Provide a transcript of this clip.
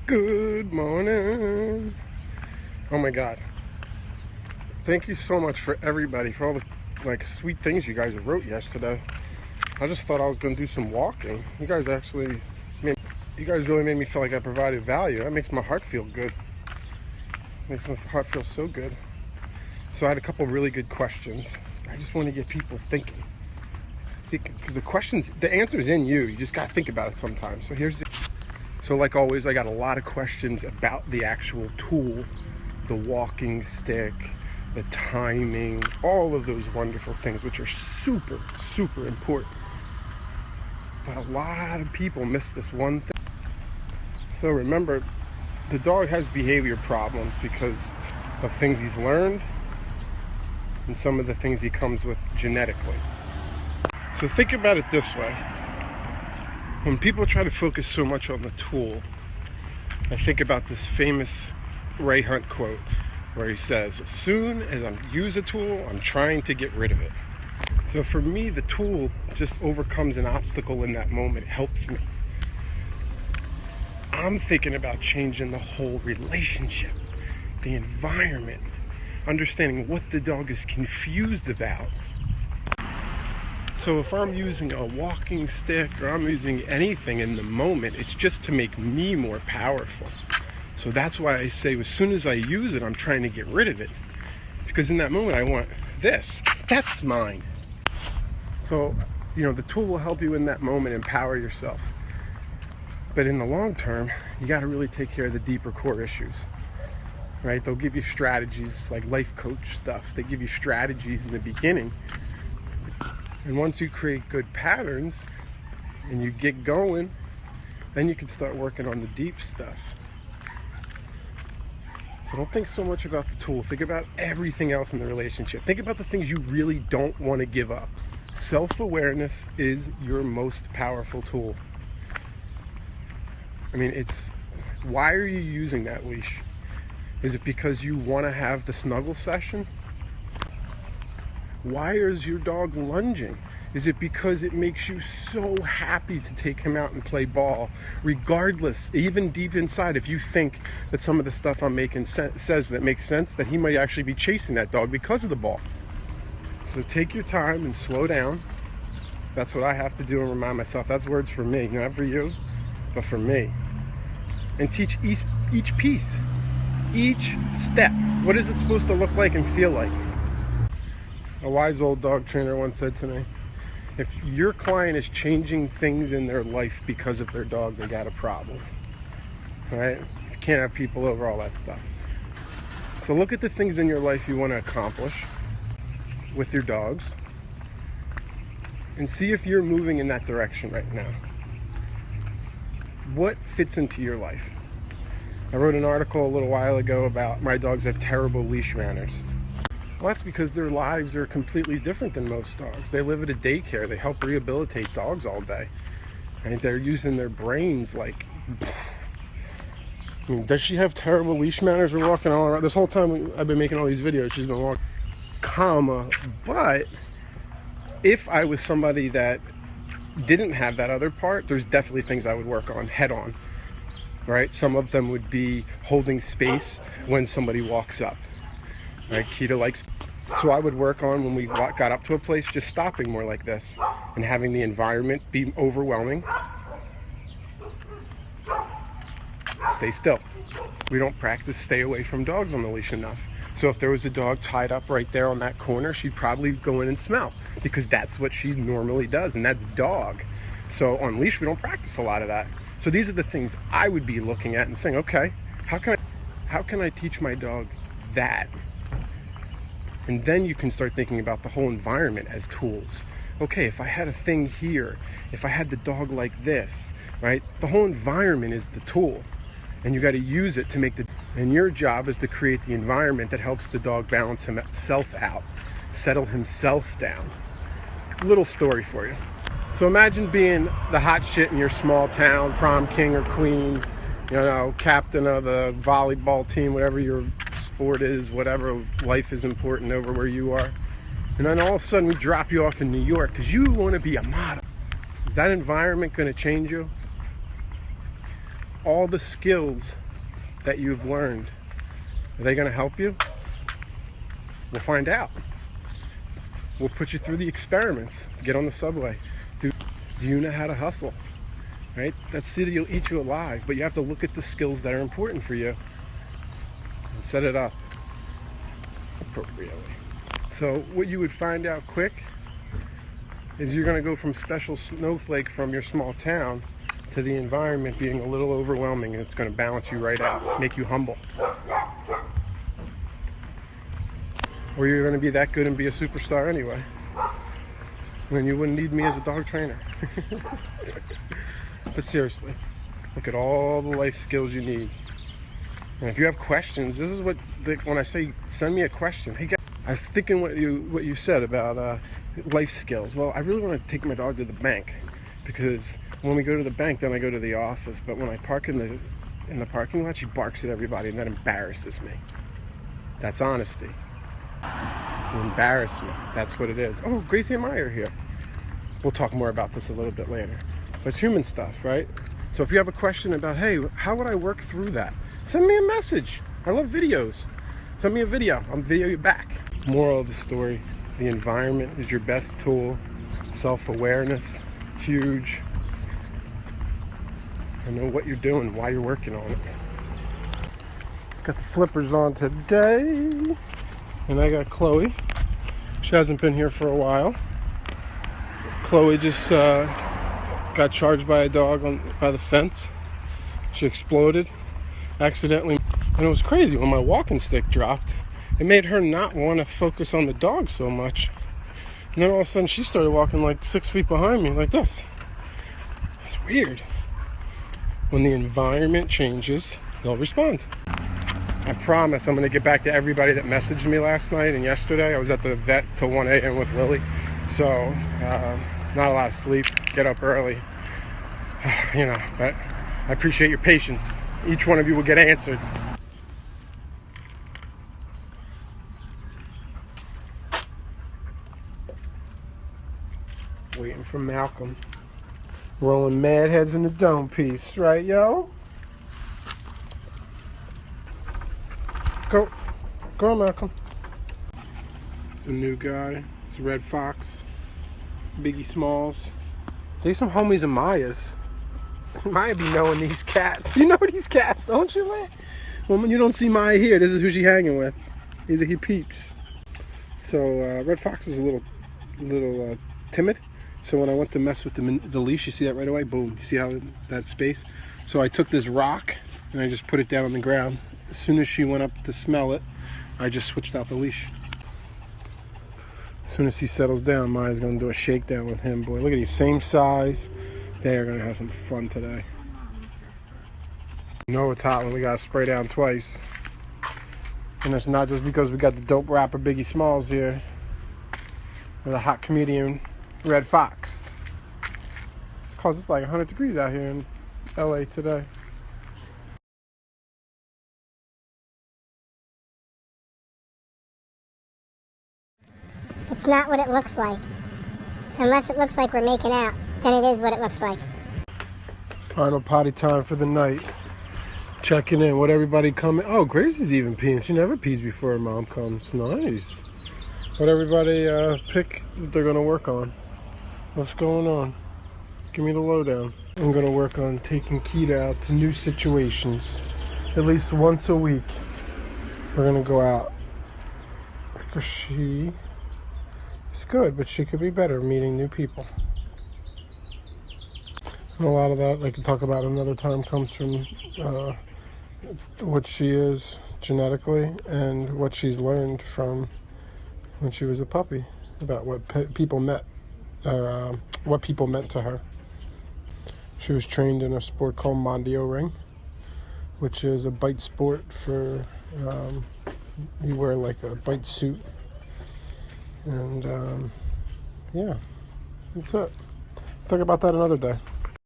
Good morning. Oh my God. Thank you so much for everybody, for all the sweet things you guys wrote yesterday. I just thought I was going to do some walking. You guys really made me feel like I provided value. That makes my heart feel good. Makes my heart feel so good. So I had a couple really good questions. I just want to get people thinking. Because the answer is in you. You just got to think about it sometimes. So like always, I got a lot of questions about the actual tool, the walking stick, the timing, all of those wonderful things, which are super, super important. But a lot of people miss this one thing. So remember, the dog has behavior problems because of things he's learned and some of the things he comes with genetically. So think about it this way. When people try to focus so much on the tool, I think about this famous Ray Hunt quote where he says, as soon as I use a tool, I'm trying to get rid of it. So for me, the tool just overcomes an obstacle in that moment. It helps me. I'm thinking about changing the whole relationship, the environment, understanding what the dog is confused about. So if I'm using a walking stick or I'm using anything in the moment, it's just to make me more powerful. So that's why I say as soon as I use it, I'm trying to get rid of it. Because in that moment, I want this. That's mine. So, the tool will help you in that moment empower yourself. But in the long term, you got to really take care of the deeper core issues. Right? They'll give you strategies like life coach stuff. They give you strategies in the beginning. And once you create good patterns and you get going, then you can start working on the deep stuff. So don't think so much about the tool. Think about everything else in the relationship. Think about the things you really don't want to give up. Self-awareness is your most powerful tool. Why are you using that leash? Is it because you want to have the snuggle session? Why is your dog lunging? Is it because it makes you so happy to take him out and play ball? Regardless, even deep inside, if you think that some of the stuff I'm making says that makes sense, that he might actually be chasing that dog because of the ball. So take your time and slow down. That's what I have to do and remind myself. That's words for me, not for you, but for me. And teach each piece, each step. What is it supposed to look like and feel like? A wise old dog trainer once said to me, if your client is changing things in their life because of their dog, they got a problem. Right? You can't have people over, all that stuff. So look at the things in your life you want to accomplish with your dogs and see if you're moving in that direction right now. What fits into your life? I wrote an article a little while ago about my dogs have terrible leash manners. Well, that's because their lives are completely different than most dogs. They live at a daycare. They help rehabilitate dogs all day. And they're using their brains does she have terrible leash manners? We're walking all around. This whole time I've been making all these videos, she's been walking, but if I was somebody that didn't have that other part, there's definitely things I would work on head on. Right? Some of them would be holding space when somebody walks up. Right, Keita likes. So I would work on, when we got up to a place, just stopping more like this and having the environment be overwhelming. Stay still. We don't practice stay away from dogs on the leash enough. So if there was a dog tied up right there on that corner, she'd probably go in and smell because that's what she normally does, and that's dog. So on leash, we don't practice a lot of that. So these are the things I would be looking at and saying, okay, how can I teach my dog that? And then you can start thinking about the whole environment as tools. Okay, if I had a thing here, if I had the dog like this, right? The whole environment is the tool. And you got to use it to and your job is to create the environment that helps the dog balance himself out, settle himself down. Little story for you. So imagine being the hot shit in your small town, prom king or queen, captain of the volleyball team, whatever your sport is, whatever life is important over where you are. And then all of a sudden we drop you off in New York because you want to be a model. Is that environment going to change you? all the skills that you've learned, are they going to help you? We'll find out. We'll put you through the experiments. Get on the subway. Do you know how to hustle? Right? That city will eat you alive, but you have to look at the skills that are important for you and set it up appropriately. So what you would find out quick is you're going to go from special snowflake from your small town to the environment being a little overwhelming, and it's going to balance you right out, make you humble. Or you're going to be that good and be a superstar anyway. And then you wouldn't need me as a dog trainer. But seriously, look at all the life skills you need. And if you have questions, this is what when I say send me a question. Hey guys, I was thinking what you said about life skills. Well, I really want to take my dog to the bank, because when we go to the bank, then I go to the office. But when I park in the parking lot, she barks at everybody, and that embarrasses me. That's honesty. Embarrassment. That's what it is. Oh, Gracie and Maya are here. We'll talk more about this a little bit later. But it's human stuff, right? So if you have a question about, hey, how would I work through that? Send me a message. I love videos. Send me a video. I'll video you back. Moral of the story, the environment is your best tool. Self-awareness, huge. I know what you're doing, why you're working on it. Got the flippers on today. And I got Chloe. She hasn't been here for a while. Chloe just got charged by a dog by the fence. She exploded accidentally. And it was crazy. When my walking stick dropped, it made her not want to focus on the dog so much. And then all of a sudden she started walking like 6 feet behind me like this. It's weird. When the environment changes, they'll respond. I promise I'm going to get back to everybody that messaged me last night and yesterday. I was at the vet till 1 a.m. with Lily. So, not a lot of sleep. Get up early. You know, but I appreciate your patience. Each one of you will get answered. Waiting for Malcolm. Rolling mad heads in the dome piece. Right, yo? Go on, Malcolm. It's a new guy. It's a red fox. Biggie Smalls. They some homies of Maya's. Maya be knowing these cats. You know these cats, don't you, man? Well, when you don't see Maya here, this is who she hanging with. These are he peeps. So red fox is a little timid. So when I went to mess with the leash, you see that right away? Boom. You see how that space? So I took this rock and I just put it down on the ground. As soon as she went up to smell it, I just switched out the leash. As soon as he settles down, Maya's going to do a shakedown with him. Boy, look at these, same size. They are going to have some fun today. You know it's hot when we got to spray down twice. And it's not just because we got the dope rapper Biggie Smalls here. Or the hot comedian Red Fox. It's because it's like 100 degrees out here in LA today. It's not what it looks like. Unless it looks like we're making out, then it is what it looks like. Final potty time for the night. Checking in. What everybody coming? Oh, Gracie's even peeing. She never pees before her mom comes. Nice. What everybody pick that they're going to work on. What's going on? Give me the lowdown. I'm going to work on taking Keita out to new situations. At least once a week. We're going to go out. Because she is good, but she could be better meeting new people. And a lot of that I could talk about another time comes from what she is genetically and what she's learned from when she was a puppy about what people meant, or what people meant to her. She was trained in a sport called Mondio Ring, which is a bite sport for, you wear like a bite suit. And yeah, that's it. Talk about that another day.